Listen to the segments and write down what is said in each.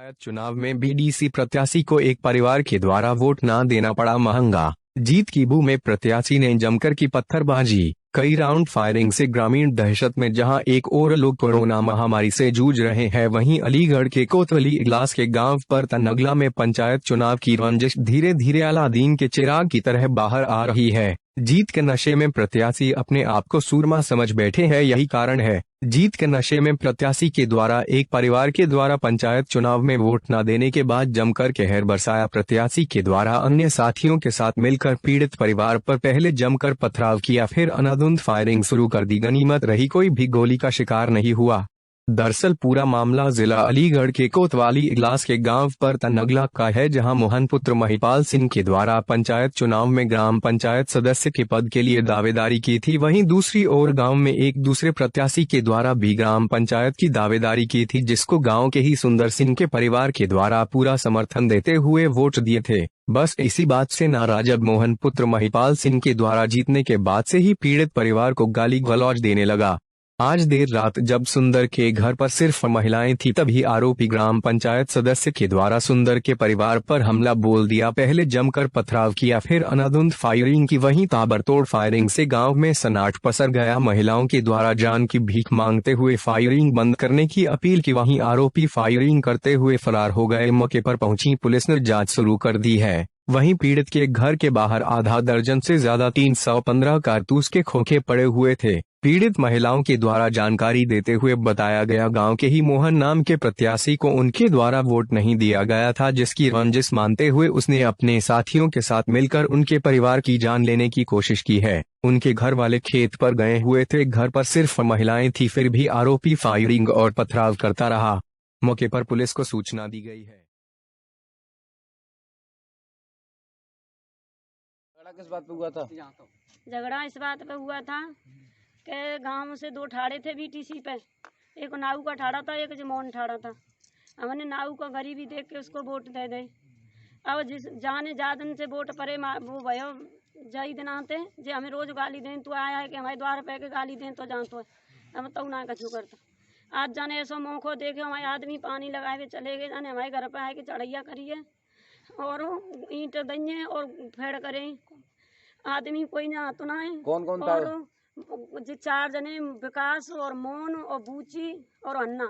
पंचायत चुनाव में बीडीसी प्रत्याशी को एक परिवार के द्वारा वोट न देना पड़ा महंगा। जीत की बू में प्रत्याशी ने जमकर की पत्थरबाजी, कई राउंड फायरिंग से ग्रामीण दहशत में। जहां एक ओर लोग कोरोना महामारी से जूझ रहे हैं, वहीं अलीगढ़ के कोतवाली इगलास के गांव पर तनगला में पंचायत चुनाव की रंजिश धीरे धीरे अलादीन के चिराग की तरह बाहर आ रही है। जीत के नशे में प्रत्याशी अपने आप को सूरमा समझ बैठे हैं, यही कारण है। जीत के नशे में प्रत्याशी के द्वारा एक परिवार के द्वारा पंचायत चुनाव में वोट न देने के बाद जमकर कहर बरसाया। प्रत्याशी के द्वारा अन्य साथियों के साथ मिलकर पीड़ित परिवार पर पहले जमकर पथराव किया, फिर अंधाधुंध फायरिंग शुरू कर दी। गनीमत रही कोई भी गोली का शिकार नहीं हुआ। दरअसल पूरा मामला जिला अलीगढ़ के कोतवाली इगलास के गांव पर तनगला का है, जहां मोहन पुत्र महिपाल सिंह के द्वारा पंचायत चुनाव में ग्राम पंचायत सदस्य के पद के लिए दावेदारी की थी। वहीं दूसरी ओर गांव में एक दूसरे प्रत्याशी के द्वारा भी ग्राम पंचायत की दावेदारी की थी, जिसको गांव के ही सुंदर सिंह के परिवार के द्वारा पूरा समर्थन देते हुए वोट दिए थे। बस इसी बात से नाराज अब मोहन पुत्र महिपाल सिंह के द्वारा जीतने के बाद से ही पीड़ित परिवार को गाली गलौज देने लगा। आज देर रात जब सुंदर के घर पर सिर्फ महिलाएं थी, तभी आरोपी ग्राम पंचायत सदस्य के द्वारा सुंदर के परिवार पर हमला बोल दिया। पहले जमकर पथराव किया, फिर अंधाधुंध फायरिंग की। वहीं ताबड़तोड़ फायरिंग से गांव में सन्नाटा पसर गया। महिलाओं के द्वारा जान की भीख मांगते हुए फायरिंग बंद करने की अपील की। वहीं आरोपी फायरिंग करते हुए फरार हो गए। मौके पर पहुंची पुलिस ने जांच शुरू कर दी है। वहीं पीड़ित के घर के बाहर आधा दर्जन से ज्यादा 315 कारतूस के खोखे पड़े हुए थे। पीड़ित महिलाओं के द्वारा जानकारी देते हुए बताया गया, गांव के ही मोहन नाम के प्रत्याशी को उनके द्वारा वोट नहीं दिया गया था, जिसकी रंजिश मानते हुए उसने अपने साथियों के साथ मिलकर उनके परिवार की जान लेने की कोशिश की है। उनके घर वाले खेत पर गए हुए थे, घर पर सिर्फ महिलाएं थी, फिर भी आरोपी फायरिंग और पथराव करता रहा। मौके पर पुलिस को सूचना दी गई है। किस बात पे हुआ था? झगड़ा इस बात पे हुआ था कि गांव से दो ठाड़े थे बीटीसी पे, एक नाऊ का ठाड़ा था, एक जमौन ठाड़ा था। हमने नाऊ का गरीबी देख के उसको वोट दे दे। अब जिस जाने जादन से वोट परे वो भयो जाई दिन आते जे हमें रोज गाली दें, तो आया है कि हमारे द्वार पे के गाली दें तो जानते है हम तो ना कछु करता। आज जाने ऐसा मौको देखे हमारे आदमी पानी लगाए हुए चले गए, जाने हमारे घर पे आए कि चढ़ैया करिए और ईंट दइए और फेड़ करें। आदमी कोई ना तो ना है। कौन कौन था? जी 4 जने, विकास और मोहन और बूची और अन्ना।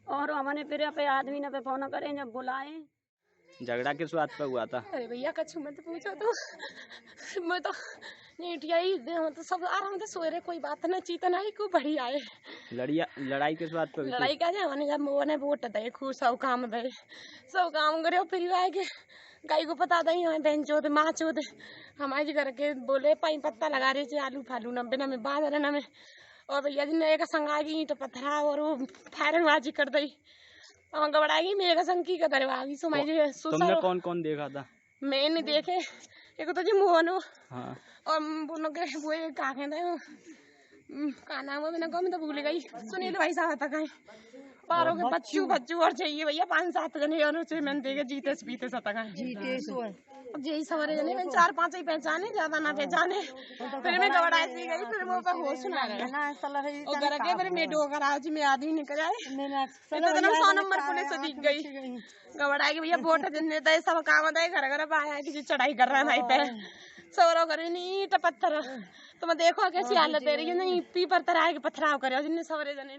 और हमने फिर पे आदमी ने पे फोन करें जब बुलाए। झगड़ा किस बात पे हुआ था? अरे भैया कछु मत पूछो, तो मैं तो नीटियाई तो सब आराम से सोए रहे, कोई बात ना चीता नहीं को बढ़िया है। लड़ाई किस बात पे? लड़ाई क्या है, हमने जब मोने वोट दे खूब सब काम दे, सब काम करे फिर आए गाय को पता दही हमें बहन चोद माँ चोद हमारे घर के बोले पाई पत्ता लगा रहे थे आलू फालू न बिना में बांध रहे में। और भैया जी ने एक संगागी तो पत्थरा और वो फायरिंग बाजी कर दी। और घबराएगी मैं एक संगी का दरवागी तुमने कौन कौन देखा था? मैंने देखे एक तो जी मोहन हाँ। और बोलो के वो का कहते का नाम है, मैंने कहा मैं तो भूल गई। सुनील भाई साहब था कहीं पारों के बच्चू और चाहिए भैया 5-7 जने और मैंने देखे जीते पीते सता यही सवारे जने मैंने 4-5 ही पहचाने, ज्यादा ना पहचाने। फिर मैं घबराई सी गई, फिर वो पे होश ना रहे और घर के फिर मैं डोगर आज में आदमी निकल आए तो 100 नंबर पुलिस दिख गई। घबराई कि भैया वोट देने दे सब काम दे, घर घर आया कि चढ़ाई कर रहा है पे सौरव करे नहीं ईट पत्थर। तो मैं देखो कैसी हालत है रही है, नहीं पी पर तरह के पथराव करे जिनने सवरे जने।